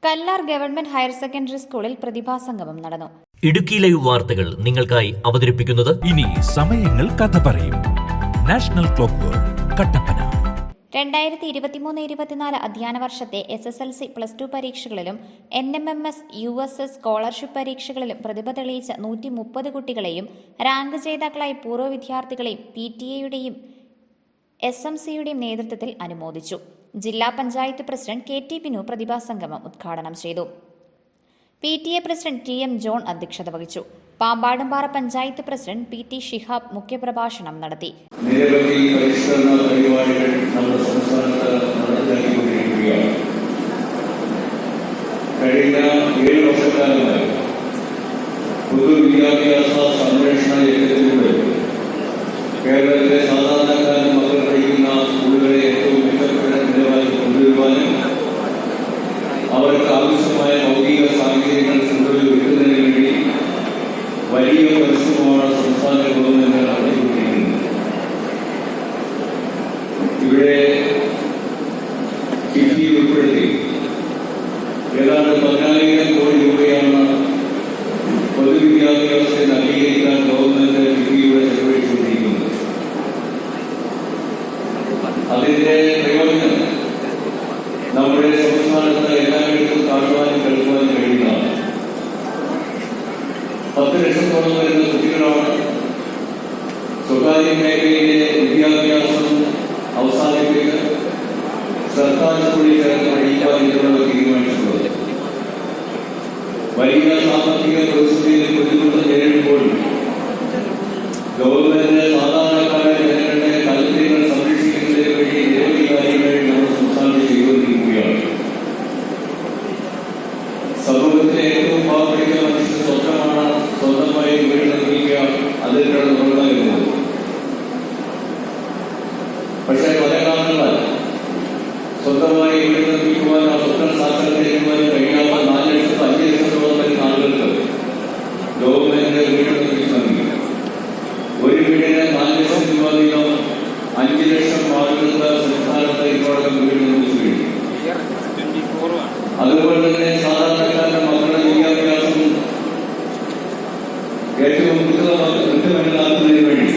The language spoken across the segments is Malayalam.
കല്ലാർ ഗവൺമെന്റ് ഹയർ സെക്കൻഡറി സ്കൂളിൽ പ്രതിഭാസംഗമം നടന്നു. ഇടുക്കി ലൈവ് വാർത്തകൾ നിങ്ങൾക്കായി അവതരിപ്പിക്കുന്നത് ഇനി സമയങ്ങൾ കഥ പറയും. National clock world Kattappana. 2023-24 അധ്യയന വർഷത്തെ SSLC +2 പരീക്ഷകളിലും NMMS USS സ്കോളർഷിപ്പ് പരീക്ഷകളിലും പ്രതിഭ തെളിയിച്ച 130 കുട്ടികളെയും റാങ്ക് ജേതാക്കളായ പൂർവ്വ വിദ്യാർത്ഥികളെയും PTA-യുടെയും SMC-യുടെയും നേതൃത്വത്തിൽ അനുമോദിച്ചു. ജില്ലാ പഞ്ചായത്ത് പ്രസിഡന്റ് KT ബിനു പ്രതിഭാസംഗമം ഉദ്ഘാടനം ചെയ്തു. PTA പ്രസിഡന്റ് TM ജോൺ അധ്യക്ഷത വഹിച്ചു. പാമ്പാടുംപാറ പഞ്ചായത്ത് പ്രസിഡന്റ് PT ഷിഹാബ് മുഖ്യപ്രഭാഷണം നടത്തി. നിരവധി പരിഷ്കരണ പരിപാടികൾ നമ്മുടെ സംസ്ഥാനത്ത് നടപ്പിലാക്കിക്കൊണ്ടിരിക്കുകയാണ്. കഴിഞ്ഞ 7 വർഷക്കാലമായി പൊതുവിദ്യാഭ്യാസ സംരക്ഷണ യജ്ഞത്തിലൂടെ കേരളത്തിലെ സാധാരണക്കാരൻ മക്കൾ പഠിക്കുന്ന സ്കൂളുകളെ ഏറ്റവും മെച്ചപ്പെട്ട നിലവാരത്തിൽ കൊണ്ടുവരുവാനും അവർക്ക് ആവശ്യമായ ഭൗതിക സാഹചര്യങ്ങൾ സ്കൂളുകളിൽ ഒരുക്കുന്നതിന് വേണ്ടി വലിയ പരിശ്രമമാണ് സംസ്ഥാന ഗവൺമെന്റ് നടത്തിക്കൊണ്ടിരിക്കുന്നത്. ഇവിടെ കിഫി ഉൾപ്പെടുത്തി ഏതാണ്ട് 14,000 കോടി രൂപയാണ് പൊതുവിദ്യാഭ്യാസത്തെ നവീകരിക്കാൻ ഗവൺമെന്റ് കിഫിയുടെ ചെലവഴിച്ചുകൊണ്ടിരിക്കുന്നത്. അതിന്റെ പ്രയോജനം നമ്മുടെ സംസ്ഥാനത്ത് എല്ലായിടത്തും കാണുവാനും കേൾക്കുവാനും കഴിയുന്നതാണ്. 10 ലക്ഷത്തോളം വരുന്ന കുട്ടികളാണ് സ്വകാര്യ മേഖലയിലെ വിദ്യാഭ്യാസം അവസാനിപ്പിച്ച് സർക്കാർ സ്കൂളിൽ ചേർന്ന് പഠിക്കാൻ ഇതിനുള്ള തീരുമാനിച്ചിട്ടുള്ളത്. വലിയ സാമ്പത്തിക പ്രതിസന്ധിയിൽ ബുദ്ധിമുട്ട് നേരിടുമ്പോൾ ഗവൺമെന്റ് സാധാരണക്കാരായ ജനങ്ങളുടെ താല്പര്യങ്ങൾ സംരക്ഷിക്കുന്നതിന് വേണ്ടി നിരവധി കാര്യങ്ങൾ നമ്മുടെ സംസ്ഥാനത്ത് ചെയ്തുകൊണ്ടിരിക്കുകയാണ്. സമൂഹത്തിലെ ഏറ്റവും പാവപ്പെട്ട മനുഷ്യന്റെ സ്വപ്നമാണ് സ്വന്തമായി വീട് നിർമ്മിക്കുക, അതിനുള്ള നിർവ്വഹണം. പക്ഷേ പല കാരണങ്ങളാൽ സ്വന്തമായി വീട് നിർമ്മിക്കുവാൻ ആ സ്വപ്നം സാക്ഷാത്കരിക്കുവാനും കഴിയാത്ത 4 ലക്ഷത്തോ 5 ലക്ഷത്തോളം വരുന്ന ആളുകൾക്ക് ഗവൺമെന്റ് വീട് നിർമ്മിച്ചു നൽകി. ഒരു വീടിന് 4 ലക്ഷം രൂപ വീതം 5 ലക്ഷം ആളുകൾക്ക് സംസ്ഥാനത്ത് ഇതോടൊപ്പം വീട് നിർമ്മിച്ചു കഴിഞ്ഞു. അതുപോലെ തന്നെ സാധാരണക്കാരുടെ മക്കളുടെ വിദ്യാഭ്യാസം ഏറ്റവും കൃത്യമല്ലാത്തതിനു വേണ്ടി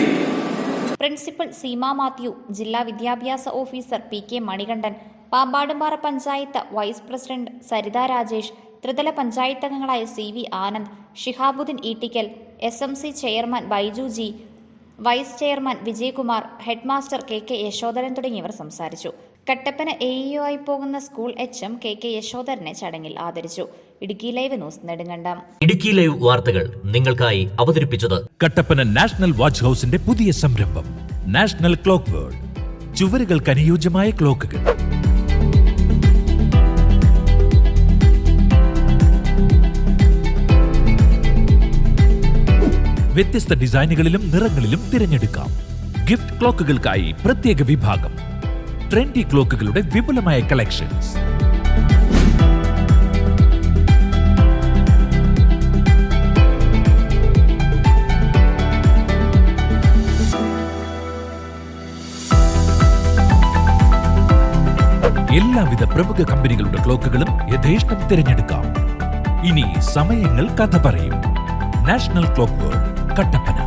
പ്രിൻസിപ്പൽ സീമ മാത്യു, ജില്ലാ വിദ്യാഭ്യാസ officer PK Manikandan, Pampadumpara panchayat vice president Saritha Rajesh, ത്രിതല പഞ്ചായത്ത് അംഗങ്ങളായ CV Anand, Shihabuddin Eettikkal, SMC chairman Baiju G, vice chairman Vijayakumar, headmaster KK Yashodharan തുടങ്ങിയവർ സംസാരിച്ചു. കട്ടപ്പന AEO ആയി പോകുന്ന സ്കൂൾ HM KK യശോധരനെ ചടങ്ങിൽ ആദരിച്ചു. Idukki live news Nedumkandam. Idukki live വാർത്തകൾ നിങ്ങൾക്കായി അവതരിപ്പിച്ചത് കട്ടപ്പന നാഷണൽ വാച്ച് ഹൗസിന്റെ പുതിയ സംരംഭം നാഷണൽ ക്ലോക്ക് വേൾഡ്. ചുവരുകൾക്ക് അനുയോജ്യമായ ക്ലോക്കുകൾ, വ്യത്യസ്ത ഡിസൈനുകളിലും നിറങ്ങളിലും തിരഞ്ഞെടുക്കാം. ഗിഫ്റ്റ് ക്ലോക്കുകൾക്കായി പ്രത്യേക വിഭാഗം, ട്രെൻഡി ക്ലോക്കുകളുടെ വിപുലമായ കളക്ഷൻസ്. എല്ലാവിധ പ്രമുഖ കമ്പനികളുടെ ക്ലോക്കുകളും യഥേഷ്ടം തിരഞ്ഞെടുക്കാം. ഇനി സമയങ്ങൾ കഥ പറയും. National clock world Kattappana.